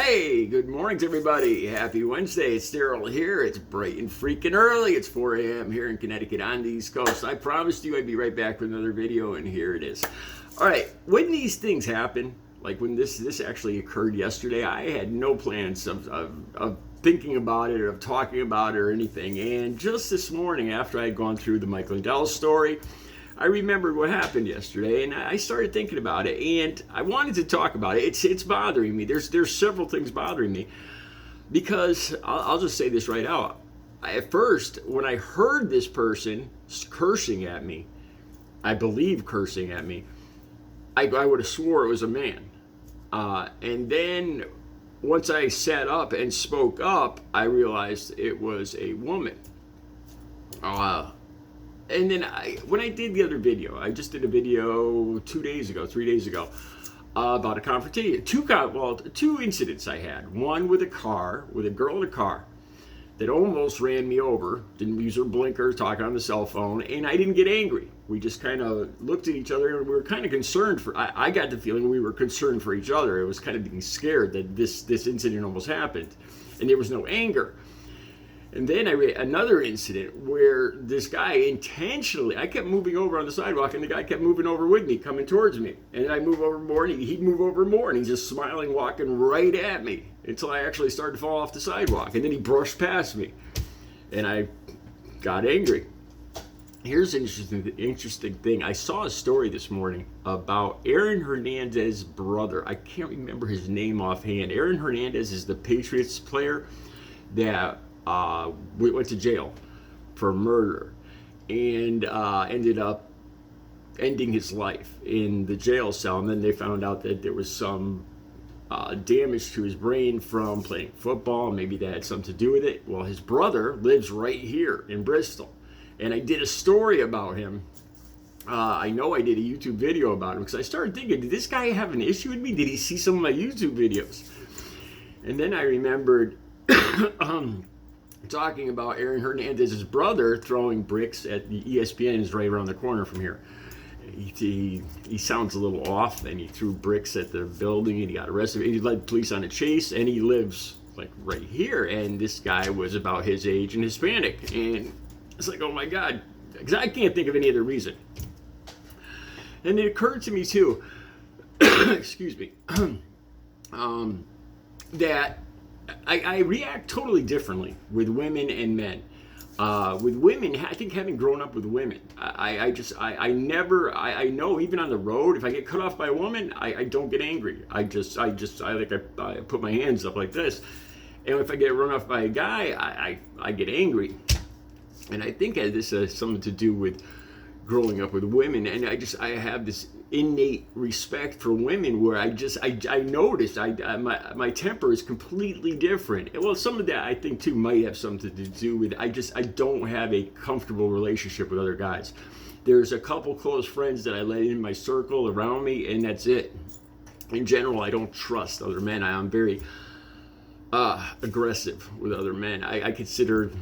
Hey, good morning to everybody. Happy Wednesday. It's Daryl here. It's bright and freaking early. It's 4 a.m. here in Connecticut on the East Coast. I promised you I'd be right back with another video, and here it is. All right, when these things happen, like when this actually occurred yesterday, I had no plans of thinking about it or of talking about it or anything. And just this morning, after I had gone through the Michael Lindell story, I remembered what happened yesterday, and I started thinking about it, and I wanted to talk about it. It's bothering me. There's several things bothering me, because I'll just say this right out. At first, when I heard this person cursing at me, I believe cursing at me, I would have swore it was a man. And then once I sat up and spoke up, I realized it was a woman. And then when I did the other video, I just did a video 3 days ago, about a confrontation. Two incidents I had. One with a girl in a car that almost ran me over, didn't use her blinker, talking on the cell phone, and I didn't get angry. We just kind of looked at each other, and we were kind of concerned I got the feeling we were concerned for each other. It was kind of being scared that this incident almost happened, and there was no anger. And then I read another incident where this guy intentionally, I kept moving over on the sidewalk, and the guy kept moving over with me, coming towards me. And then I move over more, and he'd move over more, and he's just smiling, walking right at me until I actually started to fall off the sidewalk. And then he brushed past me, and I got angry. Here's an interesting thing. I saw a story this morning about Aaron Hernandez's brother. I can't remember his name offhand. Aaron Hernandez is the Patriots player that went to jail for murder and ended up ending his life in the jail cell. And then they found out that there was some damage to his brain from playing football. Maybe that had something to do with it. Well, his brother lives right here in Bristol, and I did a story about him. I know I did a YouTube video about him because I started thinking, did this guy have an issue with me? Did he see some of my YouTube videos? And then I remembered talking about Aaron Hernandez's brother throwing bricks at the ESPN is right around the corner from here. He sounds a little off, and he threw bricks at the building, and he got arrested. He led police on a chase, and he lives like right here. And this guy was about his age and Hispanic, and it's like, oh my God, because I can't think of any other reason. And it occurred to me too, excuse me, that I react totally differently with women and men. With women, I think having grown up with women, I know even on the road, if I get cut off by a woman, I don't get angry. I put my hands up like this. And if I get run off by a guy, I get angry. And I think this has something to do with growing up with women, and I have this innate respect for women where I noticed my temper is completely different. Well, some of that I think too might have something to do with I don't have a comfortable relationship with other guys. There's a couple close friends that I let in my circle around me, and that's it. In general, I don't trust other men. I'm very aggressive with other men. I consider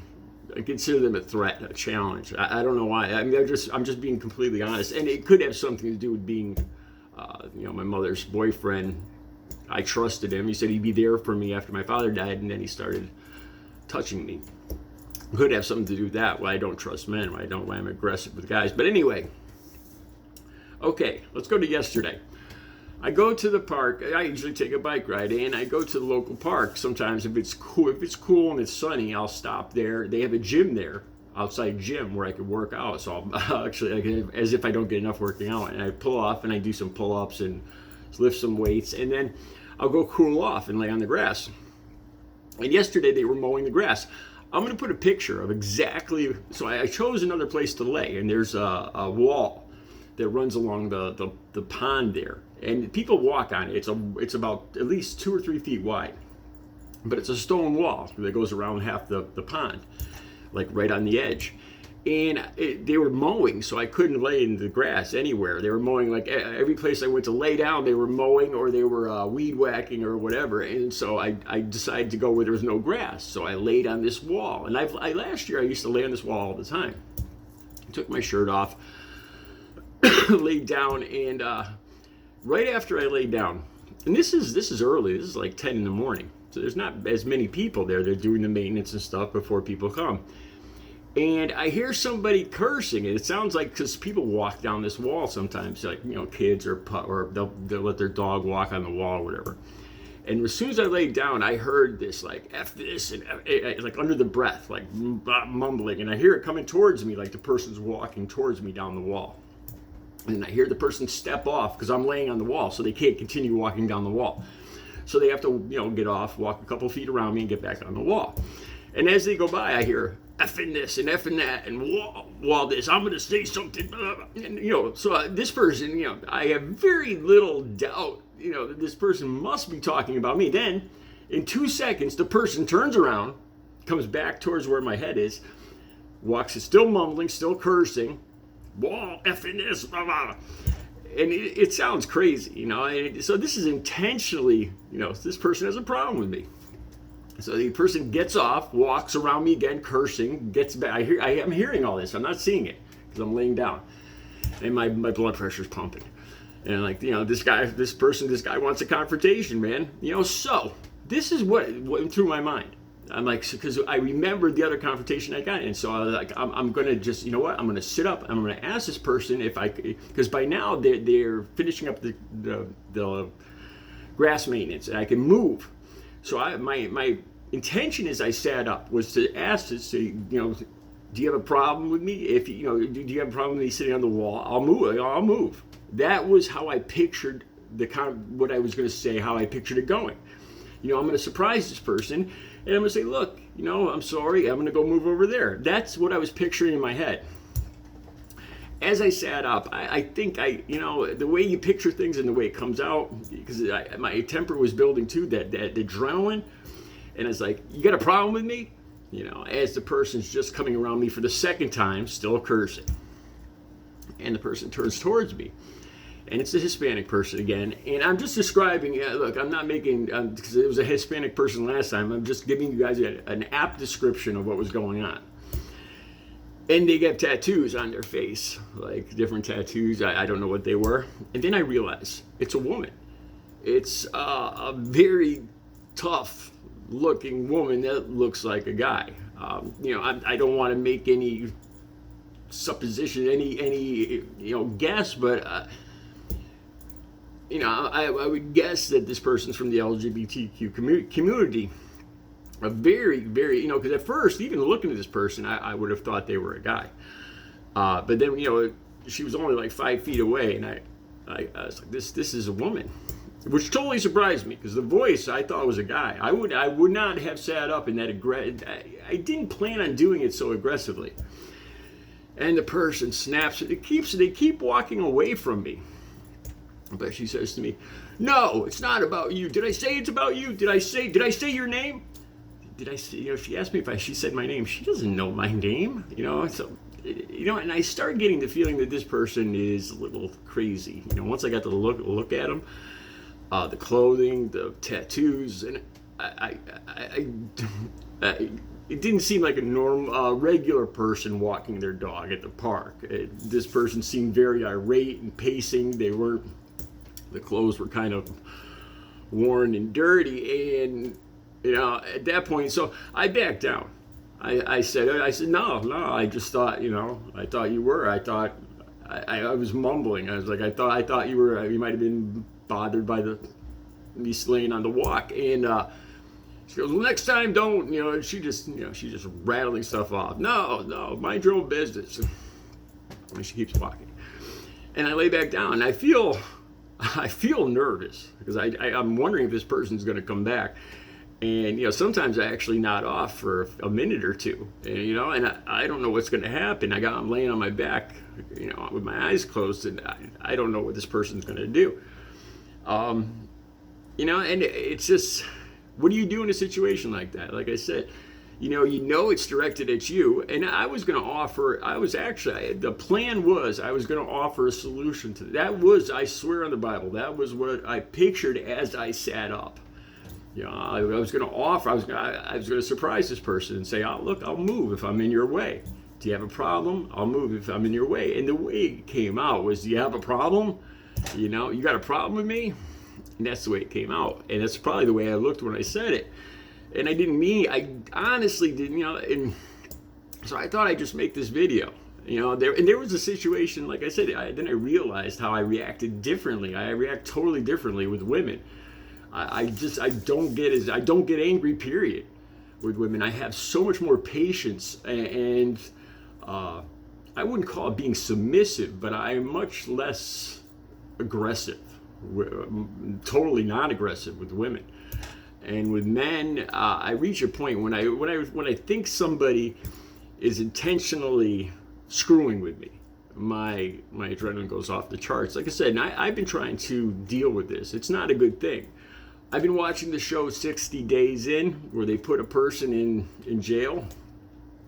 them a threat, a challenge. I don't know why. I mean, I'm just being completely honest, and it could have something to do with being, my mother's boyfriend. I trusted him. He said he'd be there for me after my father died, and then he started touching me. Could have something to do with that. Why I don't trust men. Why I'm aggressive with guys. But anyway, okay, let's go to yesterday. I go to the park. I usually take a bike ride, and I go to the local park. Sometimes if it's cool and it's sunny, I'll stop there. They have a gym there, outside gym, where I can work out. So I'll actually, as if I don't get enough working out, and I pull off and I do some pull-ups and lift some weights, and then I'll go cool off and lay on the grass. And yesterday they were mowing the grass. I'm going to put a picture of exactly. So I chose another place to lay, and there's a wall that runs along the pond there, and people walk on it. It's about at least 2 or 3 feet wide, but it's a stone wall that goes around half the pond, like right on the edge. And they were mowing, so I couldn't lay in the grass anywhere. They were mowing, like every place I went to lay down, they were mowing, or they were weed whacking or whatever. And so I decided to go where there was no grass. So I laid on this wall, and last year I used to lay on this wall all the time. I took my shirt off, laid down, and right after I laid down, And this is early. This is like 10 in the morning. So there's not as many people there. They're doing the maintenance and stuff before people come. And I hear somebody cursing, and it sounds like, because people walk down this wall sometimes, like, kids or they'll let their dog walk on the wall or whatever. And as soon as I laid down, I heard this, like, F this, and like under the breath, like mumbling. And I hear it coming towards me, like the person's walking towards me down the wall. And I hear the person step off because I'm laying on the wall, so they can't continue walking down the wall. So they have to, get off, walk a couple feet around me, and get back on the wall. And as they go by, I hear effing this and effing that and wall this. I'm going to say something. And, so this person, I have very little doubt, that this person must be talking about me. Then, in 2 seconds, the person turns around, comes back towards where my head is, walks, still mumbling, still cursing, wall, effing this, blah, blah. And it sounds crazy, So this is intentionally, this person has a problem with me. So the person gets off, walks around me again, cursing, gets back. I am hearing all this. I'm not seeing it because I'm laying down, and my blood pressure's pumping. And this guy wants a confrontation, man. So this is what went through my mind. I'm like, because I remembered the other confrontation I got in. So I was like, I'm going to just, I'm going to sit up. I'm going to ask this person because by now they're finishing up the grass maintenance, and I can move. So my intention as I sat up was to ask to say, do you have a problem with me? If do you have a problem with me sitting on the wall? I'll move. That was how I pictured what I was going to say, how I pictured it going. I'm going to surprise this person, and I'm going to say, look, I'm sorry, I'm going to go move over there. That's what I was picturing in my head. As I sat up, I think the way you picture things and the way it comes out, because my temper was building too, that adrenaline, and it's like, you got a problem with me? As the person's just coming around me for the second time, still cursing. And the person turns towards me. And it's a Hispanic person again. And I'm just describing, look, I'm not making, because it was a Hispanic person last time, I'm just giving you guys an apt description of what was going on. And they get tattoos on their face, like different tattoos. I don't know what they were. And then I realized it's a woman. It's a very tough looking woman that looks like a guy. I don't want to make any supposition, any guess, but I would guess that this person's from the LGBTQ community. A very, very, because at first, even looking at this person, I would have thought they were a guy. But then, she was only like 5 feet away, and I was like, this is a woman, which totally surprised me, because the voice I thought was a guy. I would not have sat up in that I didn't plan on doing it so aggressively. And the person snaps. They keep walking away from me. But she says to me, "No, it's not about you. Did I say it's about you? Did I say your name? Did I say?" She asked me if she said my name. She doesn't know my name. So and I started getting the feeling that this person is a little crazy. Once I got to look at him, the clothing, the tattoos, and it didn't seem like a regular person walking their dog at the park. This person seemed very irate and pacing. The clothes were kind of worn and dirty, and at that point, so I backed down. I said, no, I just thought, I thought you were. I thought I was mumbling. I was like, I thought you might have been bothered by me laying on the walk. And she goes, well, next time don't, and she just rattling stuff off. No, mind your own business. And she keeps walking. And I lay back down, and I feel nervous, because I'm wondering if this person's going to come back. And sometimes I actually nod off for a minute or two, and I don't know what's going to happen. I'm laying on my back, with my eyes closed, and I don't know what this person's going to do. And it's just, what do you do in a situation like that? Like I said, it's directed at you, and I was going to offer. The plan was I was going to offer a solution to that. I swear on the Bible, that was what I pictured as I sat up. I was going to offer. I was going to surprise this person and say, "Oh, look, I'll move if I'm in your way. Do you have a problem? I'll move if I'm in your way." And the way it came out was, "Do you have a problem? You got a problem with me?" And that's the way it came out. And that's probably the way I looked when I said it. And I honestly didn't, and so I thought I'd just make this video. There was a situation, like I said, then I realized how I reacted differently. I react totally differently with women. I don't get angry, period, with women. I have so much more patience, and I wouldn't call it being submissive, but I'm much less aggressive, totally non-aggressive with women. And with men, I reach a point when I think somebody is intentionally screwing with me, my adrenaline goes off the charts. Like I said, and I've been trying to deal with this. It's not a good thing. I've been watching the show 60 Days In, where they put a person in jail,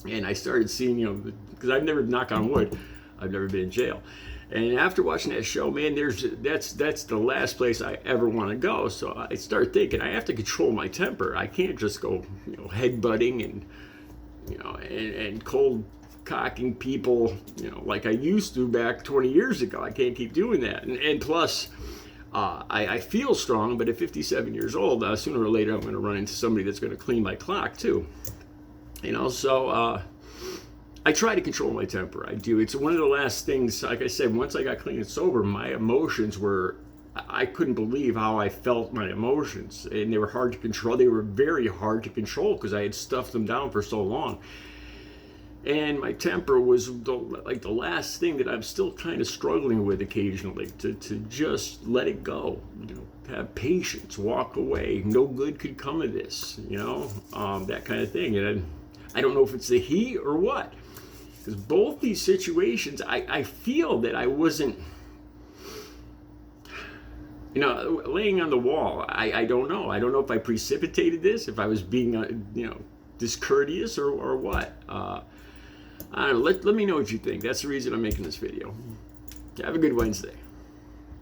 and I started seeing, because I've never, knock on wood, I've never been in jail. And after watching that show, man, that's the last place I ever want to go. So I start thinking I have to control my temper. I can't just go, headbutting and cold cocking people, like I used to back 20 years ago. I can't keep doing that. And plus, I feel strong, but at 57 years old, sooner or later I'm going to run into somebody that's going to clean my clock too. So I try to control my temper. I do. It's one of the last things, like I said, once I got clean and sober, my emotions were, I couldn't believe how I felt my emotions. And they were hard to control. They were very hard to control because I had stuffed them down for so long. And my temper was the last thing that I'm still kind of struggling with occasionally, to just let it go, have patience, walk away. No good could come of this, that kind of thing. And I don't know if it's the heat or what, because both these situations, I feel that I wasn't, laying on the wall. I don't know. I don't know if I precipitated this, if I was being, discourteous or what. I don't know. Let me know what you think. That's the reason I'm making this video. Have a good Wednesday.